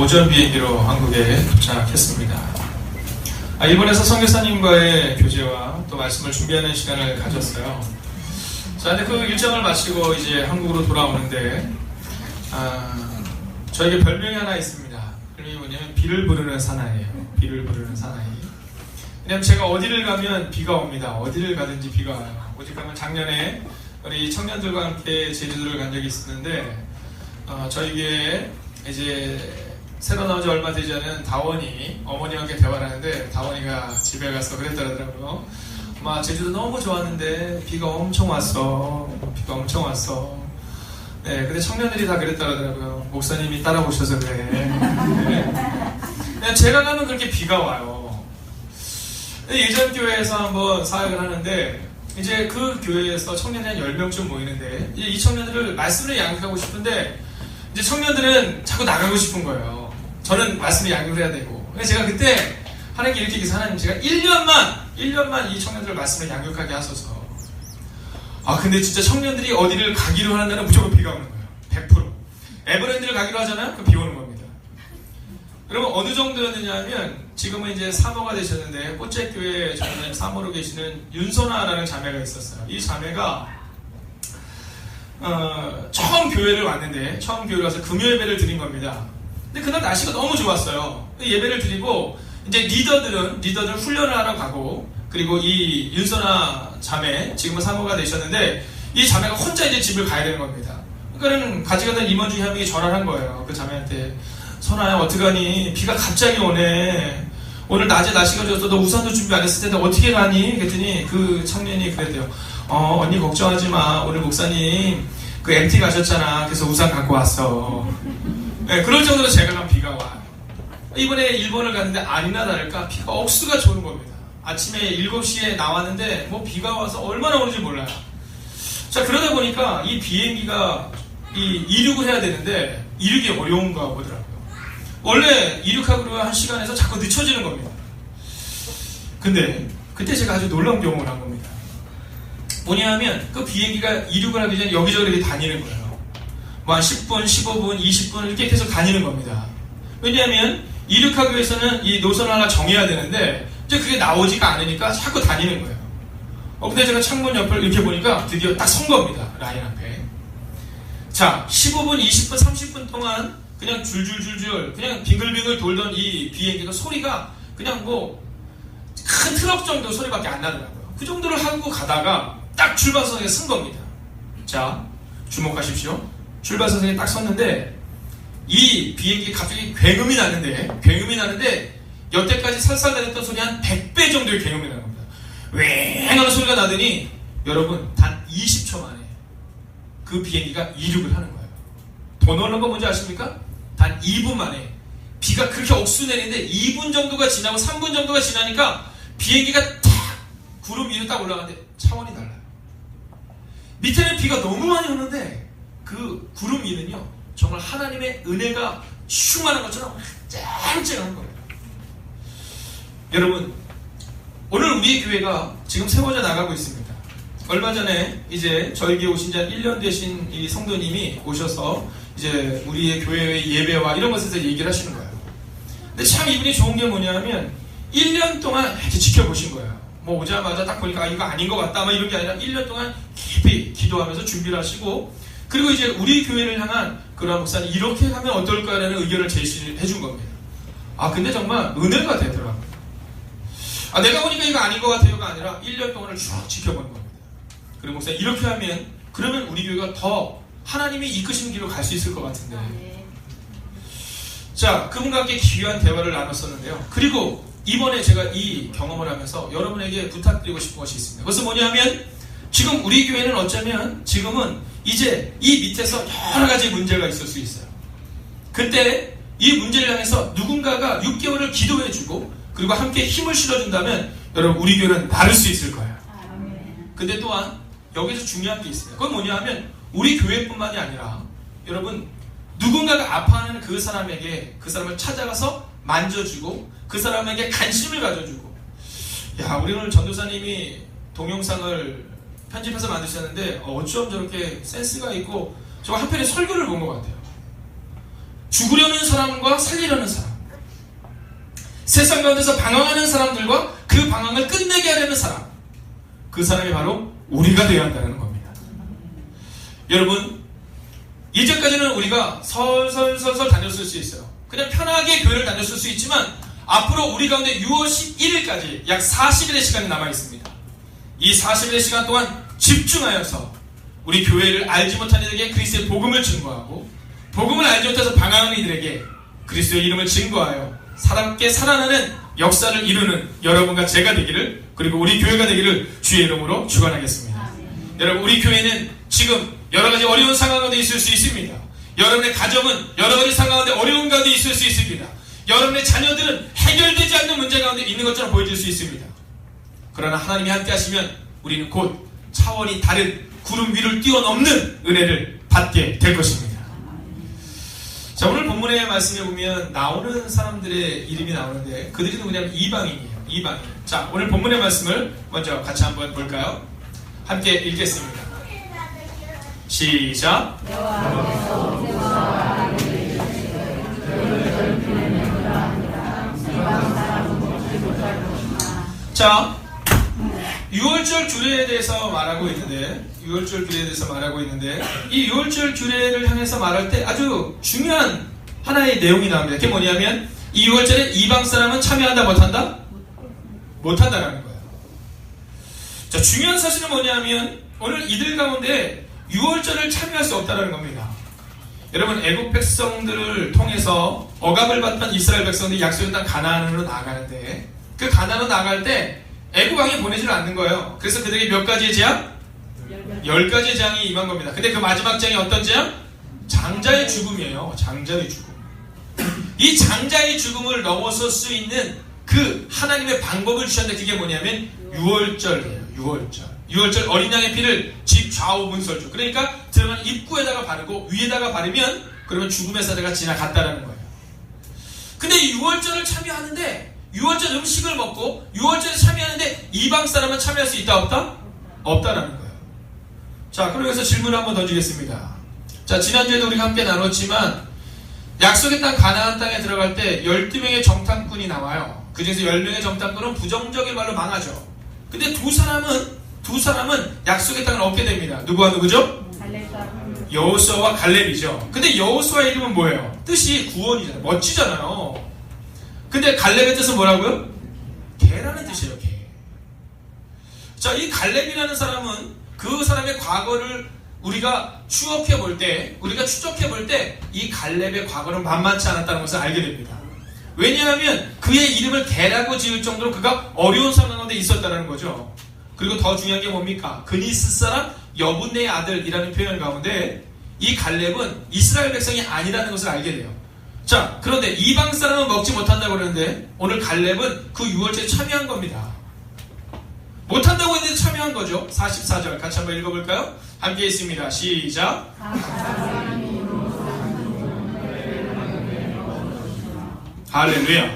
오전 비행기로 한국에 도착했습니다. 일본에서 선교사님과의 교제와 또 말씀을 준비하는 시간을 가졌어요. 자, 근데 그 일정을 마치고 이제 한국으로 돌아오는데, 저에게 별명이 하나 있습니다. 별명이 뭐냐면 비를 부르는 사나이예요. 비를 부르는 사나이. 왜냐면 제가 어디를 가면 비가 옵니다. 어디를 가든지 비가 와요. 오직 가면 작년에 우리 청년들과 함께 제주도를 간 적이 있었는데, 저희 교회에 이제 새로 나온 지 얼마 되지 않은 다원이 어머니와 함께 대화를 하는데, 다원이가 집에 가서 그랬더라고요. 엄마, 제주도 너무 좋았는데 비가 엄청 왔어. 비가 엄청 왔어. 네, 근데 청년들이 다 그랬더라고요. 목사님이 따라오셔서 그래. 네. 제가 가면 그렇게 비가 와요. 예전 교회에서 한번 사역을 하는데, 이제 그 교회에서 청년이 한 10명쯤 모이는데, 이 청년들을 말씀을 양육하고 싶은데, 이제 청년들은 자꾸 나가고 싶은 거예요. 저는 말씀을 양육을 해야 되고. 그래서 제가 그때 하나님께 이렇게 얘기해서, 하나님, 제가 1년만 이 청년들 말씀을 양육하게 하소서. 근데 진짜 청년들이 어디를 가기로 하는 날은 무조건 비가 오는 거예요. 100%. 에버랜드를 가기로 하잖아요? 그럼 비 오는 겁니다. 여러분, 어느 정도였느냐 하면, 지금은 이제 사모가 되셨는데, 꽃제교회에 저는 사모로 계시는 윤선아라는 자매가 있었어요. 이 자매가, 처음 교회를 왔는데, 처음 교회를 와서 금요 예배를 드린 겁니다. 근데 그날 날씨가 너무 좋았어요. 예배를 드리고, 이제 리더들은 훈련을 하러 가고, 그리고 이 윤선아 자매, 지금은 사모가 되셨는데, 이 자매가 혼자 이제 집을 가야 되는 겁니다. 그러니까는 같이 가던 임원 중에 한 명이 전화를 한 거예요. 그 자매한테. 선아야, 어떡하니? 비가 갑자기 오네. 오늘 낮에 날씨가 좋아서 너 우산도 준비 안 했을 텐데 어떻게 가니? 그랬더니 그 청년이 그랬대요. 언니 걱정하지 마. 오늘 목사님 그 MT 가셨잖아. 그래서 우산 갖고 왔어. 네, 그럴 정도로 제가 간 비가 와요. 이번에 일본을 갔는데 아니나 다를까 비가 억수가 좋은 겁니다. 아침에 7시에 나왔는데 뭐 비가 와서 얼마나 오는지 몰라요. 자, 그러다 보니까 이 비행기가 이륙을 해야 되는데 이륙이 어려운가 보더라고요. 원래 이륙하기로 한 시간에서 자꾸 늦춰지는 겁니다. 근데 그때 제가 아주 놀라운 경험을 한 겁니다. 뭐냐 하면 그 비행기가 이륙을 하기 전에 여기저기 이렇게 다니는 거예요. 뭐 한 10분, 15분, 20분 이렇게 계속 다니는 겁니다. 왜냐하면 이륙하기 위해서는 이 노선을 하나 정해야 되는데 이제 그게 나오지가 않으니까 자꾸 다니는 거예요. 근데 제가 창문 옆을 이렇게 보니까 드디어 딱 선 겁니다. 라인 앞에. 자, 15분, 20분, 30분 동안 그냥 줄줄줄줄 그냥 빙글빙글 돌던 이 비행기가 소리가 그냥 뭐 큰 트럭 정도 소리밖에 안 나더라고요. 그 정도를 하고 가다가 딱 출발선에 선 겁니다. 자, 주목하십시오. 출발선에 딱 섰는데 이 비행기 갑자기 굉음이 나는데 여태까지 살살다녔던 소리 한 100배 정도의 굉음이 나는 겁니다. 웽 하는 소리가 나더니 여러분 단 20초 만에 그 비행기가 이륙을 하는 거예요. 더 놀라운 거 뭔지 아십니까? 단 2분 만에 비가 그렇게 억수 내리는데 2분 정도가 지나고 3분 정도가 지나니까 비행기가 탁 구름 위로 딱 올라가는데 차원이 달라요. 밑에는 비가 너무 많이 오는데 그 구름 위는요 정말 하나님의 은혜가 슝하는 것처럼 쨍쨍한 거예요. 여러분, 오늘 우리 교회가 지금 세워져 나가고 있습니다. 얼마 전에 이제 저희 교회 오신 지 한 1년 되신 이 성도님이 오셔서 이제 우리의 교회의 예배와 이런 것에 대해서 얘기를 하시는 거예요. 근데 참 이분이 좋은 게 뭐냐 하면 1년 동안 이렇게 지켜보신 거예요. 뭐 오자마자 딱 보니까 이거 아닌 것 같다 막 이런 게 아니라 1년 동안 깊이 기도하면서 준비를 하시고, 그리고 이제 우리 교회를 향한 그러한 목사님 이렇게 하면 어떨까라는 의견을 제시해 준 겁니다. 근데 정말 은혜가 되더라고요. 내가 보니까 이거 아닌 것 같아요가 아니라 1년 동안을 쭉 지켜본 겁니다. 그리고 목사님 이렇게 하면 그러면 우리 교회가 더 하나님이 이끄시는 길로 갈 수 있을 것 같은데. 자, 그분과 함께 귀한 대화를 나눴었는데요. 그리고 이번에 제가 이 경험을 하면서 여러분에게 부탁드리고 싶은 것이 있습니다. 그것은 뭐냐면 지금 우리 교회는 어쩌면 지금은 이제 이 밑에서 여러 가지 문제가 있을 수 있어요. 그때 이 문제를 향해서 누군가가 6개월을 기도해주고 그리고 함께 힘을 실어준다면 여러분 우리 교회는 다를 수 있을 거예요. 근데 또한 여기서 중요한 게 있습니다. 그건 뭐냐 하면 우리 교회뿐만이 아니라 여러분 누군가가 아파하는 그 사람에게 그 사람을 찾아가서 만져주고 그 사람에게 관심을 가져주고. 우리 오늘 전도사님이 동영상을 편집해서 만드셨는데 어쩜 저렇게 센스가 있고 저 한편의 설교를 본 것 같아요. 죽으려는 사람과 살리려는 사람, 세상 가운데서 방황하는 사람들과 그 방황을 끝내게 하려는 사람, 그 사람이 바로 우리가 되어야 한다는 겁니다. 여러분, 이제까지는 우리가 설설설설 다녔을 수 있어요. 그냥 편하게 교회를 다녔을 수 있지만 앞으로 우리 가운데 6월 11일까지 약 40일의 시간이 남아있습니다. 이 40일의 시간 동안 집중하여서 우리 교회를 알지 못한 이들에게 그리스도의 복음을 증거하고, 복음을 알지 못해서 방황하는 이들에게 그리스도의 이름을 증거하여 사람께 살아나는 역사를 이루는 여러분과 제가 되기를, 그리고 우리 교회가 되기를 주의 이름으로 축원하겠습니다. 여러분, 우리 교회는 지금 여러가지 어려운 상황 가운데 있을 수 있습니다. 여러분의 가정은 여러가지 상황 가운데 어려운 가운데 있을 수 있습니다. 여러분의 자녀들은 해결되지 않는 문제 가운데 있는 것처럼 보여질 수 있습니다. 그러나 하나님이 함께 하시면 우리는 곧 차원이 다른 구름 위를 뛰어넘는 은혜를 받게 될 것입니다. 자, 오늘 본문의 말씀에 보면 나오는 사람들의 이름이 나오는데 그들이 누구냐면 이방인이에요. 이방인. 자, 오늘 본문의 말씀을 먼저 같이 한번 볼까요? 함께 읽겠습니다. 시작. 자, 6월절 규례에 대해서 말하고 있는데, 이 6월절 규례를 향해서 말할 때 아주 중요한 하나의 내용이 나옵니다. 그게 뭐냐면 이 6월절에 이방 사람은 참여한다 못한다? 못한다라는 거예요. 자, 중요한 사실은 뭐냐면 오늘 이들 가운데 6월절을 참여할 수 없다는 겁니다. 여러분, 애국 백성들을 통해서 억압을 받던 이스라엘 백성들이 약속의 땅 가나안으로 나가는데, 그 가나안으로 나갈 때 애국 왕이 보내지를 않는 거예요. 그래서 그들에게 몇 가지의 재앙? 10가지의 재앙이 임한 겁니다. 근데 그 마지막 재앙이 어떤 재앙? 장자의 죽음이에요. 장자의 죽음. 이 장자의 죽음을 넘어설 수 있는 그 하나님의 방법을 주셨는데 그게 뭐냐면 6월절이에요. 6월절 어린 양의 피를 집 좌우 문설주, 그러니까 들어간 입구에다가 바르고 위에다가 바르면 그러면 죽음의 사자가 지나갔다라는 거예요. 근데 이 6월절을 참여하는데 6월절 음식을 먹고 6월절에 참여하는데 이방 사람은 참여할 수 있다 없다? 없다라는 거예요. 자, 그럼 여기서 질문을 한번 던지겠습니다. 자, 지난주에도 우리가 함께 나눴지만 약속의 땅 가나안 땅에 들어갈 때 12명의 정탐꾼이 나와요. 그 중에서 10명의 정탐꾼은 부정적인 말로 망하죠. 근데 두 사람은 약속의 땅을 얻게 됩니다. 누구와 누구죠? 여호수아와 갈렙이죠. 근데 여호수아의 이름은 뭐예요? 뜻이 구원이잖아요. 멋지잖아요. 근데 갈렙의 뜻은 뭐라고요? 개라는 뜻이에요. 개. 자, 이 갈렙이라는 사람은 그 사람의 과거를 우리가 추적해 볼 때 이 갈렙의 과거는 만만치 않았다는 것을 알게 됩니다. 왜냐하면 그의 이름을 개라고 지을 정도로 그가 어려운 상황 가운데 있었다는 거죠. 그리고 더 중요한 게 뭡니까? 그니스 사람 여분네의 아들이라는 표현 가운데 이 갈렙은 이스라엘 백성이 아니라는 것을 알게 돼요. 자, 그런데 이방 사람은 먹지 못한다고 그러는데 오늘 갈렙은 그 6월절에 참여한 겁니다. 못한다고 했는데 참여한 거죠. 44절 같이 한번 읽어볼까요? 함께 있습니다. 시작. 할렐루야.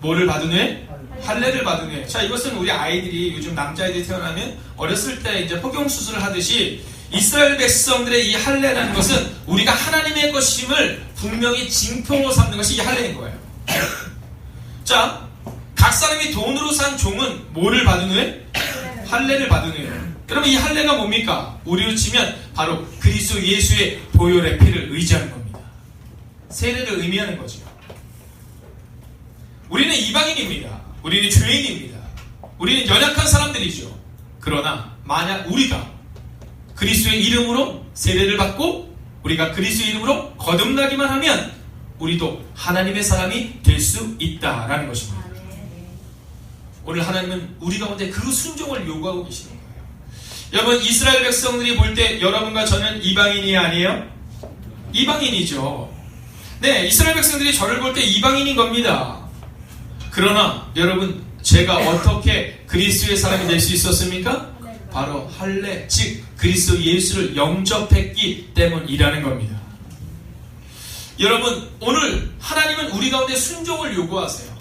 뭐를 받은 후에? 할례를 받은 후에. 자, 이것은 우리 아이들이 요즘 남자아이들이 태어나면 어렸을 때 이제 포경수술을 하듯이 이스라엘 백성들의 이 할례라는 것은 우리가 하나님의 것임을 분명히 징표로 삼는 것이 이 할례인 거예요. 자, 각 사람이 돈으로 산 종은 뭐를 받은 후에? 할례를 받은 후에. 그러면 이 할례가 뭡니까? 우리로 치면 바로 그리스도 예수의 보혈의 피를 의지하는 겁니다. 세례를 의미하는 거죠. 우리는 이방인입니다. 우리는 죄인입니다. 우리는 연약한 사람들이죠. 그러나 만약 우리가 그리스도의 이름으로 세례를 받고 우리가 그리스도의 이름으로 거듭나기만 하면 우리도 하나님의 사람이 될 수 있다라는 것입니다. 오늘 하나님은 우리 가운데 그 순종을 요구하고 계시는 거예요. 여러분, 이스라엘 백성들이 볼 때 여러분과 저는 이방인이 아니에요? 이방인이죠. 네, 이스라엘 백성들이 저를 볼 때 이방인인 겁니다. 그러나 여러분, 제가 어떻게 그리스도의 사람이 될 수 있었습니까? 바로 할례, 즉 그리스도 예수를 영접했기 때문이라는 겁니다. 여러분, 오늘 하나님은 우리 가운데 순종을 요구하세요.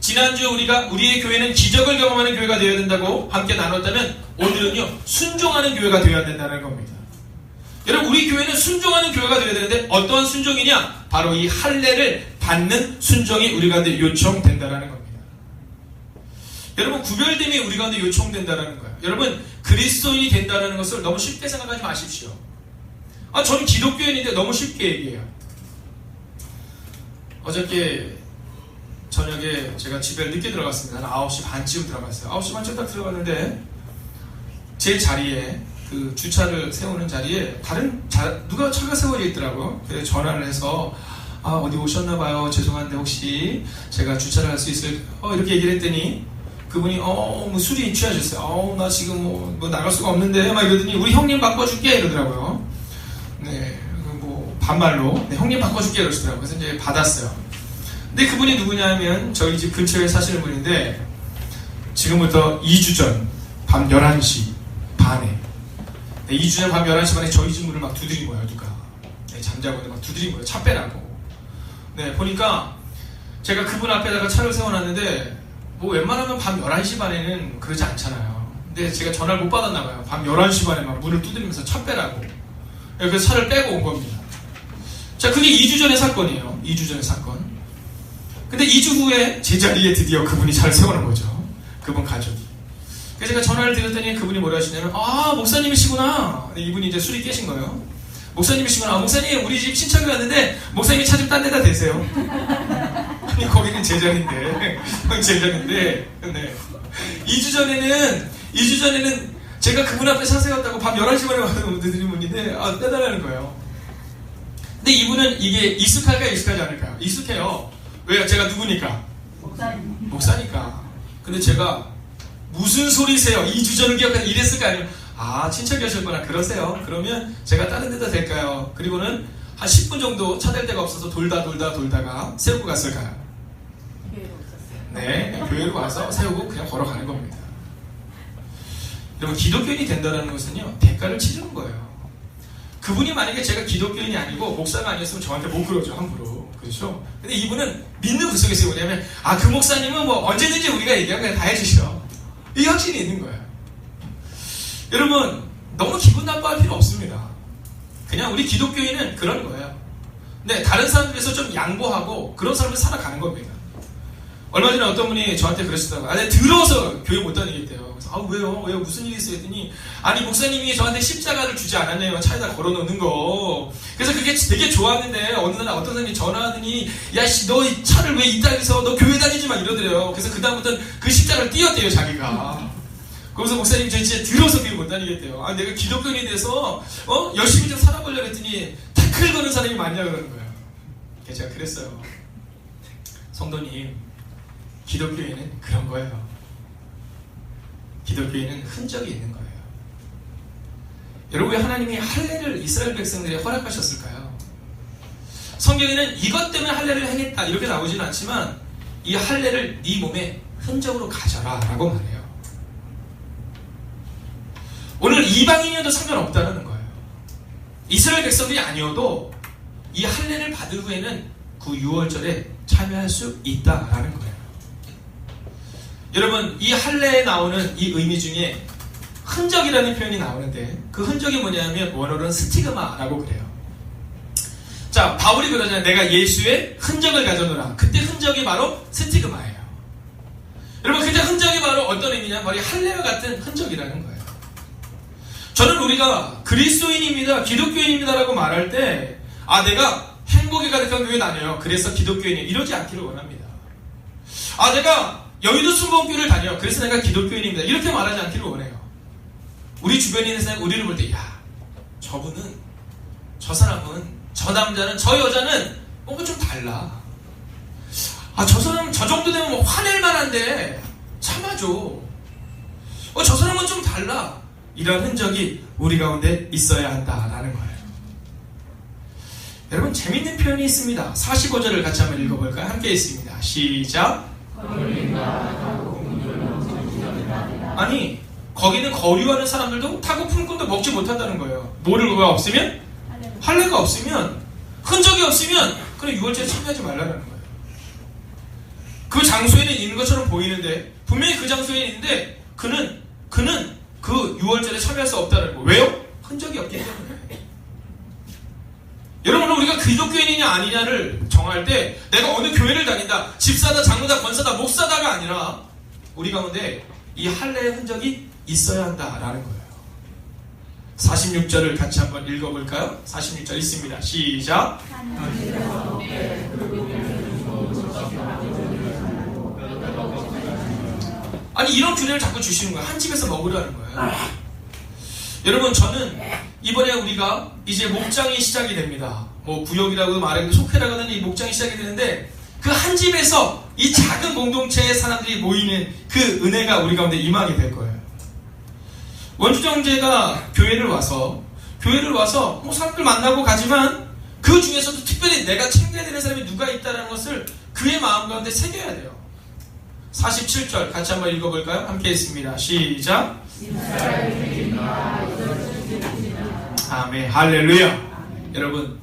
지난주에 우리의 교회는 기적을 경험하는 교회가 되어야 된다고 함께 나눴다면 오늘은요, 순종하는 교회가 되어야 된다는 겁니다. 여러분, 우리 교회는 순종하는 교회가 되어야 되는데 어떠한 순종이냐? 바로 이 할례를 받는 순종이 우리 가운데 요청된다라는 겁니다. 여러분, 구별됨이 우리 가운데 요청된다라는 거예요. 여러분, 그리스도인이 된다는 것을 너무 쉽게 생각하지 마십시오. 저는 기독교인인데 너무 쉽게 얘기해요. 어저께 저녁에 제가 집에 늦게 들어갔습니다. 한 9시 반쯤 들어갔어요. 9시 반쯤 딱 들어갔는데 제 자리에, 그 주차를 세우는 자리에 누가 차가 세워져 있더라고요. 그래서 전화를 해서 어디 오셨나봐요. 죄송한데 혹시 제가 주차를 할 수 있을까요? 이렇게 얘기를 했더니 그분이 뭐 술이 취하셨어요. 나 지금 뭐 나갈 수가 없는데 막 이러더니 우리 형님 바꿔줄게 이러더라고요. 네, 뭐 반말로 네, 형님 바꿔줄게 이러시더라고요. 그래서 이제 받았어요. 근데 그분이 누구냐 하면 저희 집 근처에 사시는 분인데 지금부터 2주 전 밤 11시 반에 2주 전 밤 11시 반에 저희 집 문을 막 두드린 거예요. 누가 잠자고 있는데 막 두드린 거예요. 차 빼라고. 네, 보니까 제가 그분 앞에다가 차를 세워놨는데 뭐 웬만하면 밤 11시 반에는 그러지 않잖아요. 근데 제가 전화를 못 받았나 봐요. 밤 11시 반에 막 문을 두드리면서 차 빼라고. 그래서 차를 빼고 온 겁니다. 자, 그게 2주 전의 사건이에요. 2주 전의 사건. 근데 2주 후에 제 자리에 드디어 그분이 차를 세워놓은 거죠. 그분 가족이. 그래서 제가 전화를 드렸더니 그분이 뭐라 하시냐면 목사님이시구나. 이분이 이제 술이 깨신 거예요. 목사님이시구나. 목사님, 우리 집 신청이 왔는데 목사님이 차 좀 딴 데다 대세요. 아니, 거기는 제 자리인데. 제 자리인데. 네. 2주 전에는 제가 그분 앞에 차 세웠다고 밤 11시 반에 와서 드린 분인데 빼달라는 거예요. 근데 이분은 이게 익숙할까요? 익숙하지 않을까요? 익숙해요. 왜요? 제가 누구니까? 목사니까. 근데 제가 무슨 소리세요? 2주 전을 기억하는 이랬을 거 아니에요? 친척이 오셨구나. 그러세요. 그러면 제가 다른 데다 될까요? 그리고는 한 10분 정도 차 댈 데가 없어서 돌다가 세우고 갔을까요? 교회로 오셨어요. 네, 교회로 와서 세우고 그냥 걸어가는 겁니다. 여러분, 기독교인이 된다는 것은요, 대가를 치르는 거예요. 그분이 만약에 제가 기독교인이 아니고 목사가 아니었으면 저한테 못 그러죠, 함부로. 그렇죠? 근데 이분은 믿는 구석에서 뭐냐면, 그 목사님은 뭐 언제든지 우리가 얘기하면 그냥 다 해주셔. 이 확신이 있는 거예요. 여러분, 너무 기분 나빠할 필요 없습니다. 그냥 우리 기독교인은 그런 거예요. 네, 다른 사람들에서 좀 양보하고 그런 삶을 살아가는 겁니다. 얼마 전에 어떤 분이 저한테 그러시더라고요. 내가 더러워서 교회 못 다니겠대요. 그래서 왜요? 무슨 일이 있어요? 했더니 목사님이 저한테 십자가를 주지 않았냐면 차에다 걸어놓는 거. 그래서 그게 되게 좋았는데 어느 날 어떤 사람이 전화하더니 야씨, 너 이 차를 왜 이 땅에서 너 교회 다니지 마 이러더래요. 그래서 그 다음부터는 그 십자가를 띄웠대요, 자기가. 그래서 목사님, 저 진짜 들어서 교회 못 다니겠대요. 내가 기독교인이 돼서 열심히 좀 살아보려고 했더니 태클 거는 사람이 많냐 그러는 거예요. 그래서 제가 그랬어요. 성도님, 기독교인은 그런 거예요. 기독교인은 흔적이 있는 거예요. 여러분, 왜 하나님이 할례를 이스라엘 백성들에게 허락하셨을까요? 성경에는 이것 때문에 할례를 행했다 이렇게 나오지는 않지만 이 할례를 네 몸에 흔적으로 가져라 라고 말해요. 오늘 이방인이어도 상관없다는 거예요. 이스라엘 백성들이 아니어도 이 할례를 받은 후에는 그 유월절에 참여할 수 있다라는 거예요. 여러분, 이 할례에 나오는 이 의미 중에 흔적이라는 표현이 나오는데 그 흔적이 뭐냐면 원어로는 스티그마라고 그래요. 자, 바울이 그러잖아요. 내가 예수의 흔적을 가져노라. 그때 흔적이 바로 스티그마예요. 여러분, 그때 흔적이 바로 어떤 의미냐? 바로 이 할례와 같은 흔적이라는 거예요. 저는 우리가 그리스도인입니다, 기독교인입니다라고 말할 때 내가 행복이 가득한 교회 다녀요. 그래서 기독교인이에요. 이러지 않기를 원합니다. 내가 여의도 순복음교회를 다녀요. 그래서 내가 기독교인입니다. 이렇게 말하지 않기를 원해요. 우리 주변에 있는 사람이 우리를 볼 때 저분은, 저 사람은, 저 남자는, 저 여자는 뭔가 좀 달라. 저 사람은 저 정도 되면 뭐 화낼 만한데 참아줘. 저 사람은 좀 달라. 이런 흔적이 우리 가운데 있어야 한다라는 거예요. 여러분, 재밌는 표현이 있습니다. 45절을 같이 한번 읽어볼까요? 함께 있습니다. 시작. 아니, 거기는 거류하는 사람들도 타고 푼 꿈도 먹지 못한다는 거예요. 뭐가 없으면? 할례가 없으면, 흔적이 없으면 그래 유월절에 참여하지 말라는 거예요. 그 장소에는 있는 것처럼 보이는데 분명히 그 장소에 있는데 그는 그 유월절에 참여할 수 없다는 거예요. 왜요? 흔적이 없기 때문에. 여러분, 우리가 기독교인이냐 아니냐를 정할 때 내가 어느 교회를 다닌다, 집사다, 장로다, 권사다, 목사다가 아니라 우리 가운데 이 할례의 흔적이 있어야 한다라는 거예요. 46절을 같이 한번 읽어볼까요? 46절 있습니다. 시작. 아니, 이런 규례를 자꾸 주시는 거예요. 한 집에서 먹으라는 거예요. 여러분, 저는 이번에 우리가 이제 목장이 시작이 됩니다. 뭐 구역이라고 말하는 속회라고 하는 이 목장이 시작이 되는데, 그 한 집에서 이 작은 공동체의 사람들이 모이는 그 은혜가 우리 가운데 임하게 될 거예요. 원주정제가 교회를 와서 뭐 사람들 만나고 가지만 그 중에서도 특별히 내가 챙겨야 되는 사람이 누가 있다는 것을 그의 마음 가운데 새겨야 돼요. 47절 같이 한번 읽어볼까요? 함께 있습니다. 시작. 아멘. 할렐루야. 여러분,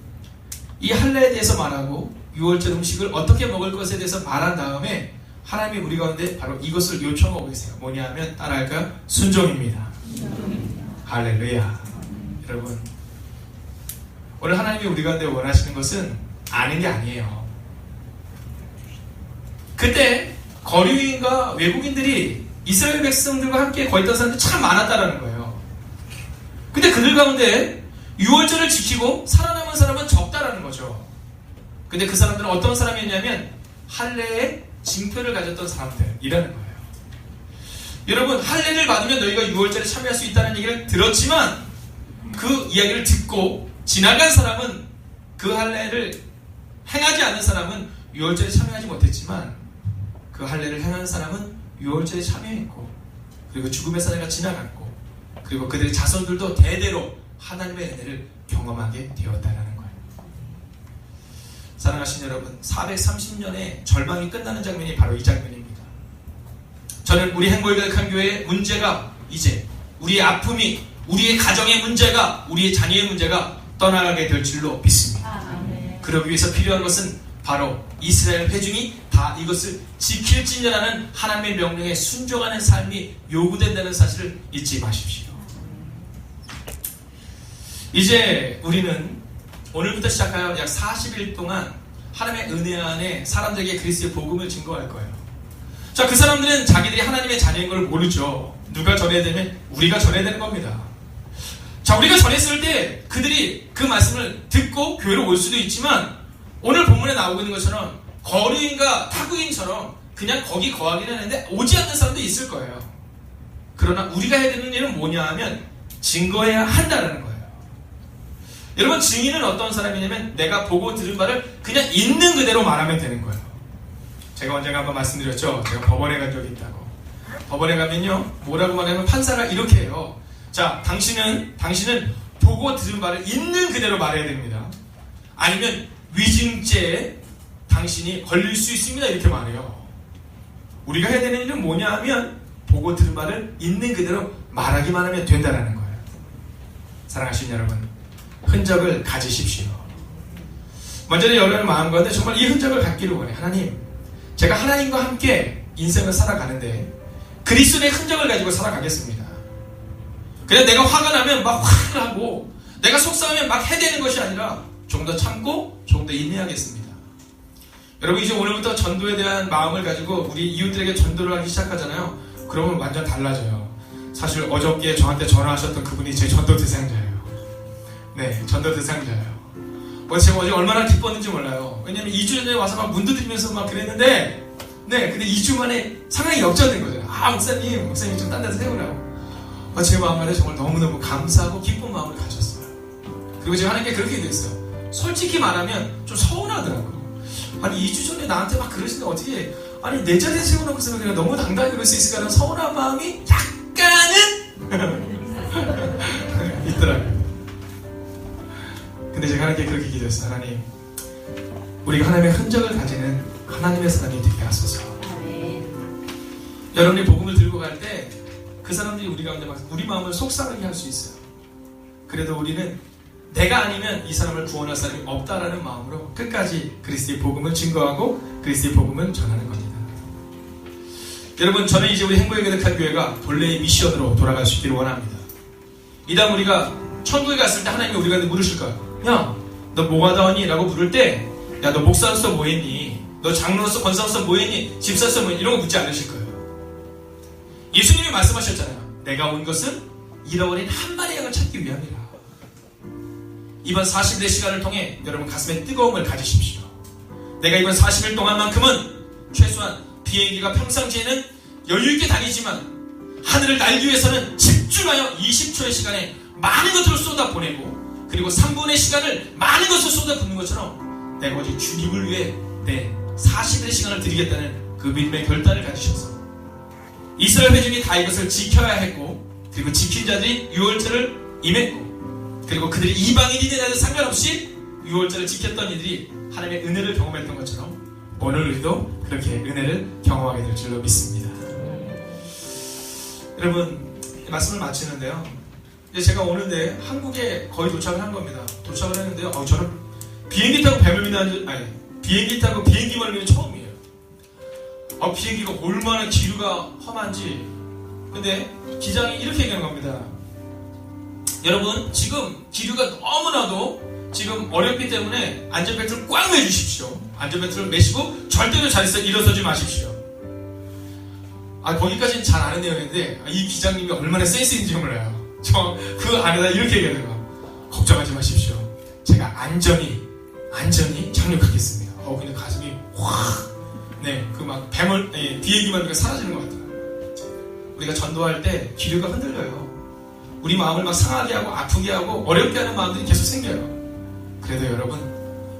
이 할례에 대해서 말하고 유월절 음식을 어떻게 먹을 것에 대해서 말한 다음에 하나님이 우리 가운데 바로 이것을 요청하고 계세요. 뭐냐 하면 따라할까요? 순종입니다. 할렐루야. 여러분, 오늘 하나님이 우리 가운데 원하시는 것은 아는 게 아니에요. 그때 거류인과 외국인들이 이스라엘 백성들과 함께 거있던 사람들이 참 많았다라는 거예요. 근데 그들 가운데 유월절을 지키고 살아남은 사람은 적다라는 거죠. 근데 그 사람들은 어떤 사람이었냐면 할례의 징표를 가졌던 사람들이라는 거예요. 여러분, 할례를 받으면 너희가 유월절에 참여할 수 있다는 얘기를 들었지만 그 이야기를 듣고 지나간 사람은, 그 할례를 행하지 않은 사람은 유월절에 참여하지 못했지만 그 할례를 행하는 사람은 유월절에 참여했고, 그리고 죽음의 사내가 지나갔고, 그리고 그들의 자손들도 대대로 하나님의 은혜를 경험하게 되었다는 거예요. 사랑하신 여러분, 430년의 절망이 끝나는 장면이 바로 이 장면입니다. 저는 우리 행복의가득한 교회의 문제가 이제 우리의 아픔이, 우리의 가정의 문제가, 우리의 자녀의 문제가 떠나가게 될 줄로 믿습니다. 그러기 위해서 필요한 것은 바로 이스라엘 회중이 다 이것을 지킬지니라는 하나님의 명령에 순종하는 삶이 요구된다는 사실을 잊지 마십시오. 이제 우리는 오늘부터 시작하여 약 40일 동안 하나님의 은혜 안에 사람들에게 그리스도의 복음을 증거할 거예요. 자, 그 사람들은 자기들이 하나님의 자녀인 걸 모르죠. 누가 전해야 되면 우리가 전해야 되는 겁니다. 자, 우리가 전했을 때 그들이 그 말씀을 듣고 교회로 올 수도 있지만, 오늘 본문에 나오고 있는 것처럼 거류인과 타국인처럼 그냥 거기 거하기는 하는데 오지 않는 사람도 있을 거예요. 그러나 우리가 해야 되는 일은 뭐냐 하면 증거해야 한다는 거예요. 여러분, 증인은 어떤 사람이냐면 내가 보고 들은 바를 그냥 있는 그대로 말하면 되는 거예요. 제가 언젠가 한번 말씀드렸죠. 제가 법원에 간 적이 있다고. 법원에 가면요, 뭐라고 말하면 판사가 이렇게 해요. 자, 당신은 보고 들은 바를 있는 그대로 말해야 됩니다. 아니면 위증죄에 당신이 걸릴 수 있습니다. 이렇게 말해요. 우리가 해야 되는 일은 뭐냐 하면 보고 들은 바를 있는 그대로 말하기만 하면 된다는 거예요. 사랑하시는 여러분, 흔적을 가지십시오. 먼저는 여러분의 마음 가운데 정말 이 흔적을 갖기를 원해. 하나님, 제가 하나님과 함께 인생을 살아가는데 그리스도의 흔적을 가지고 살아가겠습니다. 그냥 내가 화가 나면 막 화를 하고, 내가 속상하면 막 해대는 것이 아니라 좀 더 참고 좀 더 인내하겠습니다. 여러분, 이제 오늘부터 전도에 대한 마음을 가지고 우리 이웃들에게 전도를 하기 시작하잖아요. 그러면 완전 달라져요. 사실 어저께 저한테 전화하셨던 그분이 제 전도 대상자예요. 네, 전도 대상자예요. 제가 어제 얼마나 기뻤는지 몰라요. 왜냐면 2주 전에 와서 막 문두드리면서 막 그랬는데, 네, 근데 2주 만에 상황이 역전된 거잖아요. 아, 목사님 좀 딴 데서 세우라고. 제 마음 안에 정말 너무너무 감사하고 기쁜 마음을 가졌어요. 그리고 제가 하나님께 그렇게 됐어요. 솔직히 말하면 좀 서운하더라고요. 아니, 2주 전에 나한테 막 그러시는데 어떻게, 아니, 내 자리에 세워놓고서 그냥 너무 당당히 그럴 수 있을까라는 서운한 마음이 약간은 있더라고요. 근데 제가 하나님께 그렇게 기도했어요. 하나님, 우리가 하나님의 흔적을 가지는 하나님의 사람이 되게 하소서. 여러분이 복음을 들고 갈 때 그 사람들이 우리 가운데 막 우리 마음을 속상하게 할 수 있어요. 그래도 우리는 내가 아니면 이 사람을 구원할 사람이 없다라는 마음으로 끝까지 그리스도의 복음을 증거하고 그리스도의 복음을 전하는 겁니다. 여러분, 저는 이제 우리 행복의 가득한 교회가 본래의 미션으로 돌아갈 수 있기를 원합니다. 이 다음 우리가 천국에 갔을 때 하나님이 우리가 물으실 거예요. 야, 너 뭐하다 하니? 라고 물을 때, 야, 너 목사로서 뭐 했니? 너 장로로서 권사로서 뭐 했니? 집사로서 뭐 했니? 이런 거 묻지 않으실 거예요. 예수님이 말씀하셨잖아요. 내가 온 것은 잃어버린 한 마리 양을 찾기 위함이라. 이번 40일의 시간을 통해 여러분 가슴에 뜨거움을 가지십시오. 내가 이번 40일 동안만큼은 최소한 비행기가 평상시에는 여유있게 다니지만 하늘을 날기 위해서는 집중하여 20초의 시간에 많은 것들을 쏟아보내고, 그리고 3분의 시간을 많은 것을 쏟아붓는 것처럼 내가 오직 주님을 위해 내 40일의 시간을 드리겠다는 그 믿음의 결단을 가지셔서 이스라엘 회중이 다 이것을 지켜야 했고, 그리고 지킨 자들이 유월절을 임했고, 그리고 그들이 이방인이 되냐도 상관없이 유월절을 지켰던 이들이 하나님의 은혜를 경험했던 것처럼 오늘 우리도 그렇게 은혜를 경험하게 될 줄로 믿습니다. 여러분, 말씀을 마치는데요, 이제 제가 오는데 한국에 거의 도착을 한 겁니다. 도착을 했는데요, 저는 비행기 타고 비행기 타고 비행기 멀미는 처음이에요. 비행기가 얼마나 기류가 험한지. 근데 기장이 이렇게 얘기하는 겁니다. 여러분, 지금 기류가 너무나도 지금 어렵기 때문에 안전벨트를 꽉 매주십시오. 안전벨트를 매시고 절대로 자리에서 일어서지 마십시오. 거기까지는 잘 아는 내용인데 이 기장님이 얼마나 센스 있는지 몰라요. 저 그 안에다 이렇게 얘기하더라고요. 걱정하지 마십시오. 제가 안전히 착륙하겠습니다. 근데 가슴이 확, 그 막 비행기만 우리가 사라지는 것 같아요. 우리가 전도할 때 기류가 흔들려요. 우리 마음을 막 상하게 하고 아프게 하고 어렵게 하는 마음들이 계속 생겨요. 그래도 여러분,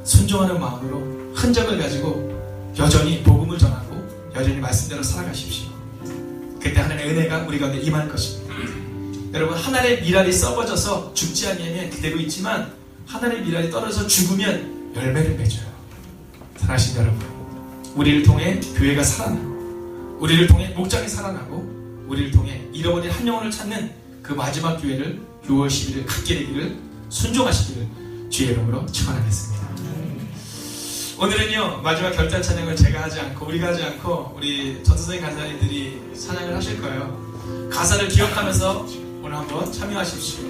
순종하는 마음으로 흔적을 가지고 여전히 복음을 전하고 여전히 말씀대로 살아가십시오. 그때 하나님의 은혜가 우리 가운데 임할 것입니다. 여러분, 하늘의 미랄이 썩어져서 죽지 아니하면 그대로 있지만 하늘의 미랄이 떨어져서 죽으면 열매를 맺어요. 사랑하신 여러분, 우리를 통해 교회가 살아나고, 우리를 통해 목장이 살아나고, 우리를 통해 잃어버린 한 영혼을 찾는 그 마지막 기회를 6월 10일을 갖게 되기를, 순종하시기를 주의 이름으로 축원하겠습니다. 오늘은요, 마지막 결단 찬양을 제가 하지 않고, 우리가 하지 않고 우리 전도사님 간사님들이 찬양을 하실 거예요. 가사를 기억하면서 오늘 한번 참여하십시오.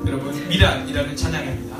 여러분, 미랄이라는 찬양입니다.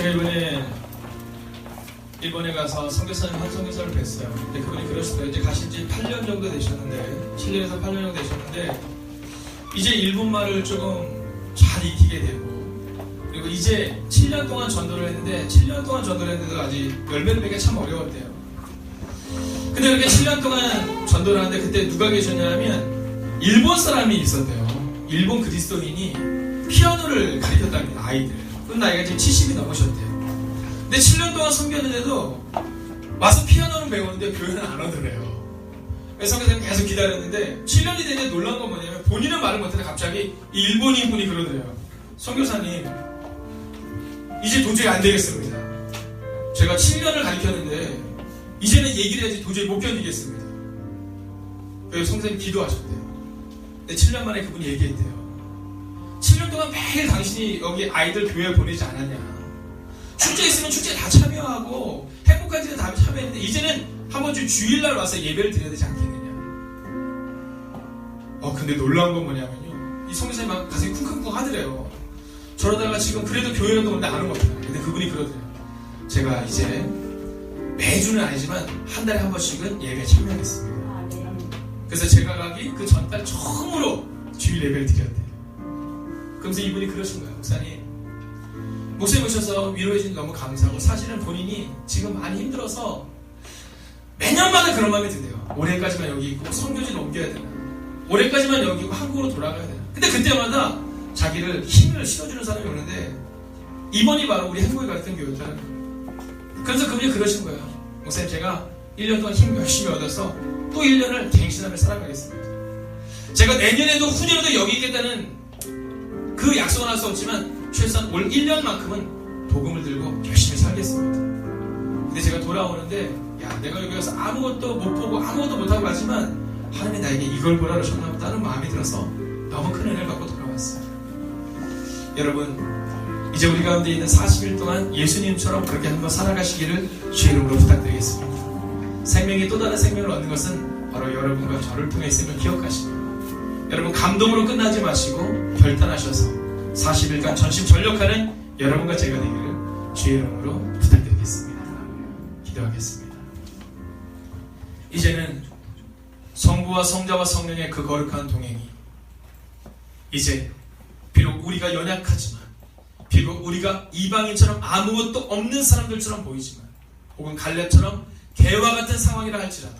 제가 이번에 일본에 가서 선교사님 한 선교사를 뵀어요. 근데 그분이 그러시더라고요. 이제 가신 지 8년 정도 되셨는데, 7년에서 8년 정도 되셨는데, 이제 일본말을 조금 잘 익히게 되고, 그리고 이제 7년 동안 전도를 했는데, 7년 동안 전도를 했는데도 아직 열매를 맺기가 참 어려웠대요. 근데 그렇게 7년 동안 전도를 하는데, 그때 누가 계셨냐면, 일본 사람이 있었대요. 일본 그리스도인이 피아노를 가르쳤답니다, 아이들. 그럼 나이가 지금 70이 넘으셨대요. 근데 7년 동안 섬겼는데도 와서 피아노는 배우는데 교회는 안 오더래요. 그래서 선교사님 계속 기다렸는데 7년이 되는데 놀란 건 뭐냐면 본인은 말을 못하는데 갑자기 이 일본인 분이 그러더래요. 선교사님, 이제 도저히 안 되겠습니다. 제가 7년을 가르쳤는데 이제는 얘기를 해야지 도저히 못 견디겠습니다. 그래서 선교사님 기도하셨대요. 근데 7년 만에 그분이 얘기했대요. 7년 동안 매일 당신이 여기 아이들 교회에 보내지 않았냐. 축제 있으면 축제 다 참여하고 행복한 일은 다 참여했는데 이제는 한 번쯤 주일날 와서 예배를 드려야 되지 않겠느냐. 근데 놀라운 건 뭐냐면요, 이 성교사님 막 가슴이 쿵쿵쿵 하더래요. 저러다가 지금 그래도 교회라도 오는데 안 온 것 같아요. 근데 그분이 그러더래요. 제가 이제 매주는 아니지만 한 달에 한 번씩은 예배에 참여하겠습니다. 그래서 제가 가기 그 전달 처음으로 주일 예배를 드렸대요. 그러면서 이분이 그러신 거예요. 목사님 오셔서 위로해 주셔서 너무 감사하고, 사실은 본인이 지금 많이 힘들어서 매년마다 그런 마음이 든대요. 올해까지만 여기 있고 선교지를 옮겨야 되나, 올해까지만 여기 있고 한국으로 돌아가야 되나. 근데 그때마다 자기를 힘을 실어주는 사람이 오는데 이번이 바로 우리 행복에 갔던 교회였다는 거예요. 그래서 그분이 그러신 거예요. 목사님, 제가 1년 동안 힘 열심히 얻어서 또 1년을 갱신하며 살아가겠습니다. 제가 내년에도 후년에도 여기 있겠다는 그 약속은 할 수 없지만 최소한 올 1년만큼은 복음을 들고 열심히 살겠습니다. 근데 제가 돌아오는데, 야, 내가 여기 와서 아무것도 못 보고 아무것도 못하고 가지만 하나님이 나에게 이걸 보라 그러셨나 보다는 마음이 들어서 너무 큰 은혜를 받고 돌아왔어요. 여러분, 이제 우리 가운데 있는 40일 동안 예수님처럼 그렇게 한번 살아가시기를 주의 이름으로 부탁드리겠습니다. 생명의 또 다른 생명을 얻는 것은 바로 여러분과 저를 통해 있음을 기억하시고, 여러분 감동으로 끝나지 마시고 결단하셔서 40일간 전심전력하는 여러분과 제가 되기를 주의 이름으로 부탁드리겠습니다. 기도하겠습니다. 이제는 성부와 성자와 성령의 그 거룩한 동행이 이제 비록 우리가 연약하지만, 비록 우리가 이방인처럼 아무것도 없는 사람들처럼 보이지만, 혹은 갈렙처럼 개와 같은 상황이라 할지라도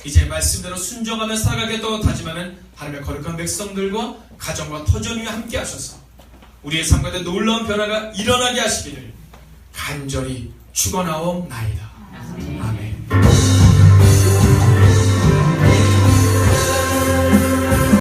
이제 말씀대로 순종하며 살아가겠다고 다짐하는 하나님의 거룩한 백성들과 가정과 터전이 함께 하셔서 우리의 삶 가운데 놀라운 변화가 일어나게 하시기를 간절히 축원하옵나이다.